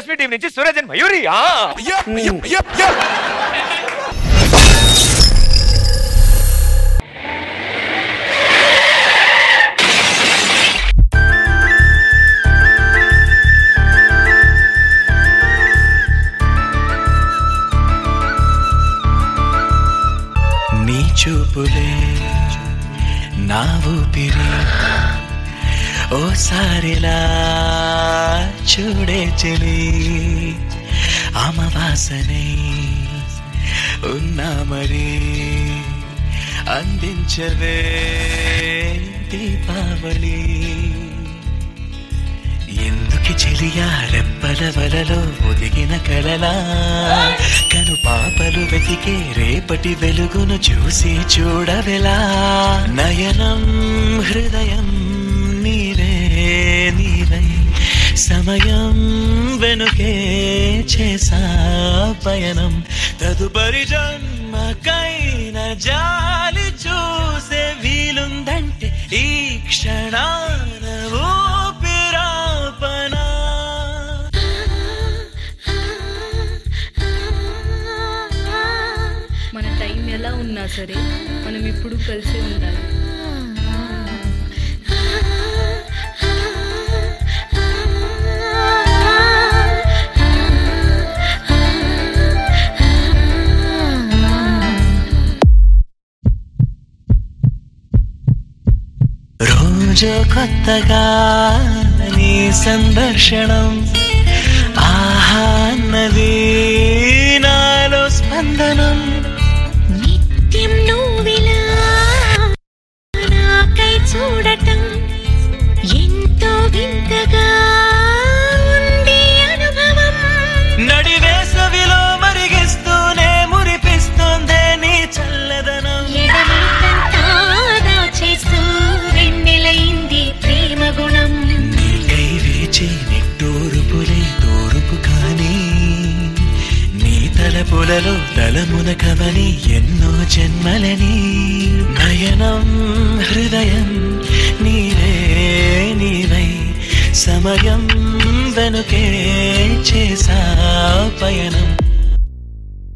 రశ్మి team నుంచి Suraj and Mayuri. నీ చూపులే నా ఊపిరి ఓసారిలా చూడే చెలి అమవాసనే ఉన్నా మరి అందించవే దీపావళి. ఎందుకు చెలియా రెప్పల వలలో ఒదిగిన కలలా కను పాపలు వెతికే రేపటి వెలుగును చూసి చూడవెలా. నయనం హృదయం నీవే నీవై సమయం వెనుకే చేసా పయనం. తదుపరి జన్మకైన జాలి చూసే వీలుందంటే ఈ క్షణాన ఊపిరాపనా. మన టైం ఎలా ఉన్నా సరే మనం ఇప్పుడు కలిసి ఉండాలి. రోజు కొత్తగా నీ సందర్శనం ఆహా అన్నది నాలో స్పందనం. నిత్యం నువ్విలా నాకై చూడటం ఎంతో వింతగా ఉంది అనుభవం. నడివేసవిలో మరిగిస్తూనే మురిపిస్తోందే నీ చల్లదనం. ఎడమేటంతా దాచేస్తూ వెన్నెలైంది ప్రేమ గుణం. నీకై వేచి నిట్టూరుపులే తోరుపు కానీ నీ తలపులలో తలమునకవని ఎన్నో జన్మలని. నయనం హృదయం నీవే నీవై సమయం వెనుకే చేసా పయనం.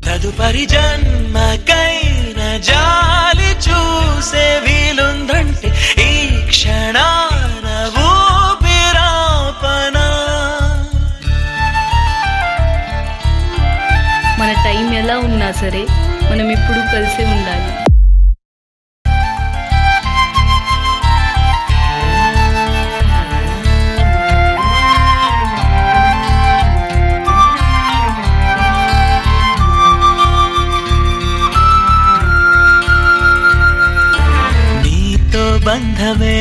తదుపరి జన్మకైన జాలి చూసే వీలుందంటే ఈ క్షణాన ఊపిరాపనా. మన టైం ఎలా ఉన్నా సరే మనం ఇప్పుడు కలిసి ఉండాలి. నీతో బంధమే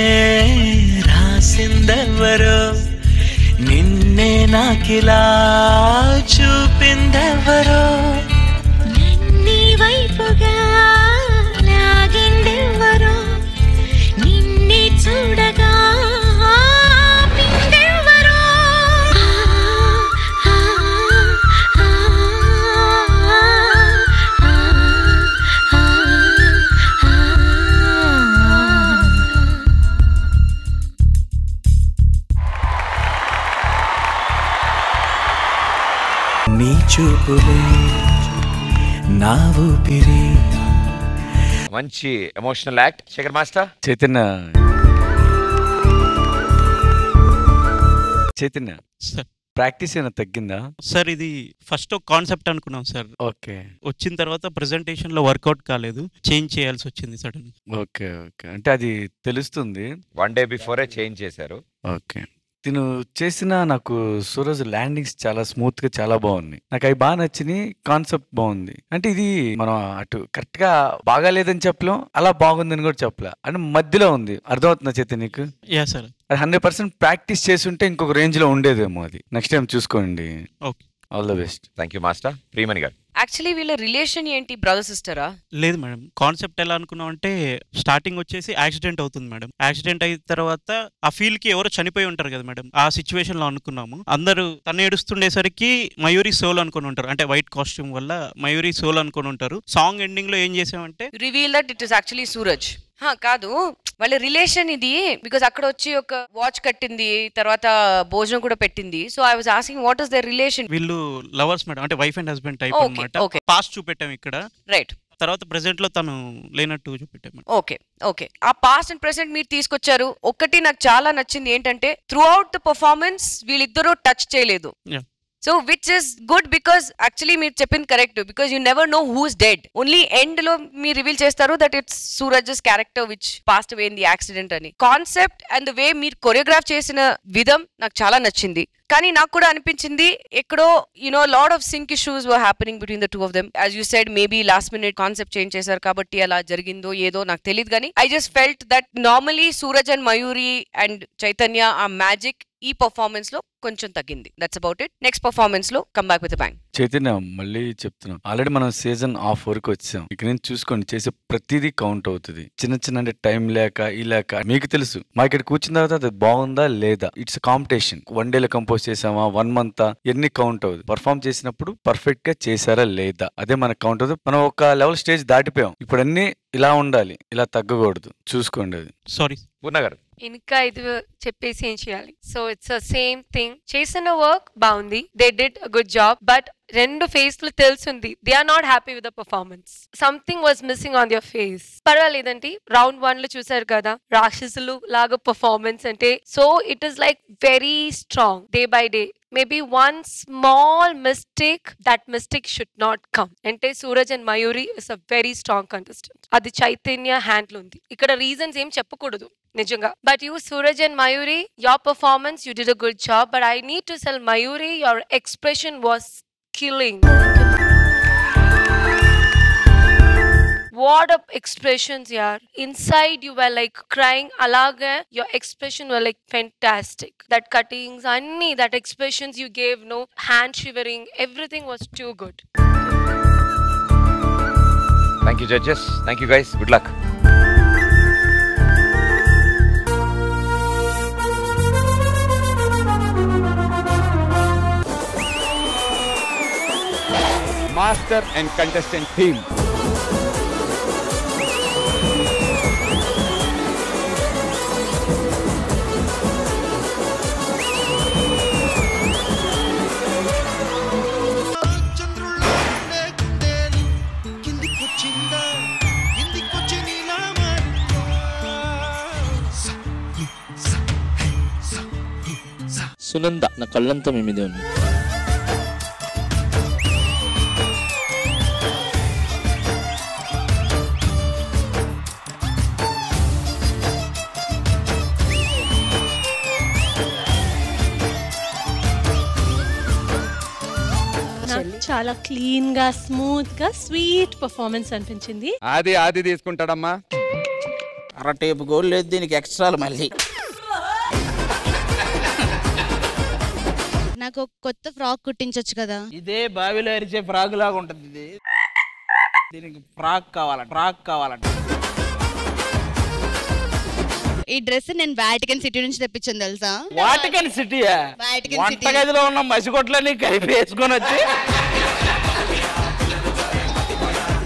రాసిందెవరో నిన్నే నాకిలా చూపిందెవరో. నన్ని వైపుగా లాగిందెవరో నిన్నే చూడగా ఆపిందెవరో. నీ చూపులే నా ఊపిరి. మంచి emotional act Shekhar master. Chaitanya practice ఏమైనా తగ్గిందా సార్? ఇది ఫస్ట్ ఒక కాన్సెప్ట్ అనుకున్నాం సార్. ఓకే. వచ్చిన తర్వాత ప్రెజెంటేషన్ లో వర్కౌట్ కాలేదు, చేంజ్ చేయాల్సి వచ్చింది సడన్. ఓకే ఓకే అంటే అది తెలుస్తుంది. 1 day బిఫోరే చేంజ్ చేశారు. ఓకే. తిను చేసిన నాకు సూరజ్ ల్యాండింగ్స్ చాలా స్మూత్ గా చాలా బాగున్నాయి. నాకు అవి బాగా నచ్చినాయి. కాన్సెప్ట్ బాగుంది. అంటే ఇది మనం అటు కరెక్ట్ గా బాగాలేదని చెప్పలేం, అలా బాగుందని కూడా చెప్పలే, అంటే మధ్యలో ఉంది. అర్థమవుతుందా చైతన్య నీకు? Yeah sir. అది 100% ప్రాక్టీస్ చేసి ఉంటే ఇంకొక రేంజ్ లో ఉండేదేమో. అది నెక్స్ట్ టైం చూసుకోండి. Okay, all the best. Thank you master. Priyamani గారు. యాక్చువల్లీ వీళ్ళ రిలేషన్ ఏంటి, బ్రదర్ సిస్టరా? లేదు మేడం, కాన్సెప్ట్ ఎలా అనుకున్నాం అంటే స్టార్టింగ్ వచ్చేసి యాక్సిడెంట్ అవుతుంది మేడం. యాక్సిడెంట్ అయిన తర్వాత ఆ ఫీల్ కి ఎవరో చనిపోయి ఉంటారు కదా మేడం, ఆ సిచ్యువేషన్ లో అనుకున్నాము. అందరూ తను ఏడుస్తుండేసరికి మయూరి సోల్ అనుకుని ఉంటారు, అంటే వైట్ కాస్ట్యూమ్ వల్ల మయూరి సోల్ అనుకుని ఉంటారు. సాంగ్ ఎండింగ్ లో ఏం చేసామంటే reveal that it is actually Suraj. కాదు వాళ్ళ రిలేషన్ ఇది, బికాస్ అక్కడ వచ్చి ఒక వాచ్ కట్టింది, తర్వాత భోజనం కూడా పెట్టింది. So I was asking what is their relation. వీళ్ళు లవర్స్ మేడం, అంటే wife and husband type Okay, అన్నమాట. okay. పాస్ట్ చూపెట్టాం ఇక్కడ, రైట్. తర్వాత ప్రెసెంట్ లో తను లేనట్టు చూపెట్టాం. ఓకే ఆ పాస్ట్ అండ్ ప్రెసెంట్ మీరు తీసుకొచ్చారు. ఒకటి నాకు చాలా నచ్చింది ఏంటంటే త్రూ అవుట్ ద పర్ఫార్మెన్స్ వీళ్ళిద్దరూ టచ్ చేయలేదు. So which is good, because actually మీరు చెప్పింది correct, because you never know who's dead. Only end లో మీరు రివీల్ చేస్తారు that it's Suraj's character which passed away in the accident అని. కాన్సెప్ట్ అండ్ ద వే మీరు choreograph చేసిన విధం నాకు చాలా నచ్చింది. కానీ నాకు కూడా అనిపించింది ఎక్కడో lot of sync issues were happening between the two of them. As you said maybe last minute concept change చేశారు కాబట్టి అలా జరిగిందో ఏదో నాకు తెలియదు. కానీ I just felt that normally Suraj and Mayuri and Chaitanya ఆ మ్యాజిక్ ఈ పర్ఫార్మెన్స్ లో కొంచెం తగ్గింది. That's about it. Next performance లో come back with bang. Chaitanya మళ్ళీ చెప్తున్నాం, ఆల్రెడీ మనం సీజన్ ఆఫ్ వరకు వచ్చాం. ఇక నుంచి చూసుకోండి, చేసే ప్రతిదీ కౌంట్ అవుతుంది. చిన్న అంటే టైం లేక ఈ లేక మీకు తెలుసు, మా ఇక్కడ కూర్చున్న తర్వాత అది బాగుందా లేదా, ఇట్స్ కాంపిటీషన్. 1 day కంపోజ్ చేసామా, 1 month ఎన్ని కౌంట్ అవుతుంది. పర్ఫార్మ్ చేసినప్పుడు పర్ఫెక్ట్ గా చేశారా లేదా, అదే మనకు కౌంట్ అవుతుంది. మనం ఒక లెవెల్ స్టేజ్ దాటిపోయాం, ఇప్పుడు అన్ని ఇలా ఉండాలి, ఇలా తగ్గకూడదు. చూసుకోండి అది. సారీ పూర్ణ గారు. ఇంకా ఇది చెప్పేసి ఏం చేయాలి. So it's same thing. చేసిన వర్క్ బాగుంది, they did a good job, but 2 ఫేస్లు తెలుసుంది they are not happy with the performance. Something was missing on your face. పర్వాలేదండి, రౌండ్ 1 లో చూసారు కదా రాక్షసులు లాగా పర్ఫార్మెన్స్ అంటే. So it is like very strong day by day. Maybe one small mistake, that mistake should not come. Ante Suraj and Mayuri is a very strong contestant. Adi Chaitanya hand lo undi. Ikkada reasons em cheppakudu nijanga. But you Suraj and Mayuri, your performance, you did a good job. But I need to tell Mayuri, your expression was killing. What up expressions, yaar. Inside you were like crying alaga. Your expression were like fantastic. That cuttings, anni, that expressions you gave, no hand shivering, everything was too good. Thank you judges. Thank you guys. Good luck. Master and contestant team. Sunanda నా కళ్ళంతా మీ మీదే ఉంది. చాలా clean గా smooth గా sweet performance అనిపించింది. ఆది తీసుకుంటాడమ్మా. అరటేపు goal లేదు దీనికి ఎక్స్ట్రాలు మళ్ళీ. నాకు కొత్త ఫ్రాక్ కుట్టించొచ్చు కదా. ఇదే బావిలో అరిచే ఫ్రాక్ లాగా ఉంటుంది ఇది. దీనికి ఫ్రాక్ కావాలంట. ఈ డ్రెస్ నేను వాటికన్ సిటీ నుంచి తెప్పించాను తెలుసా. వాటికన్ సిటీయా? వంటగదిలో ఉన్న మసిగొట్లని కలిపి వేసుకొని వచ్చి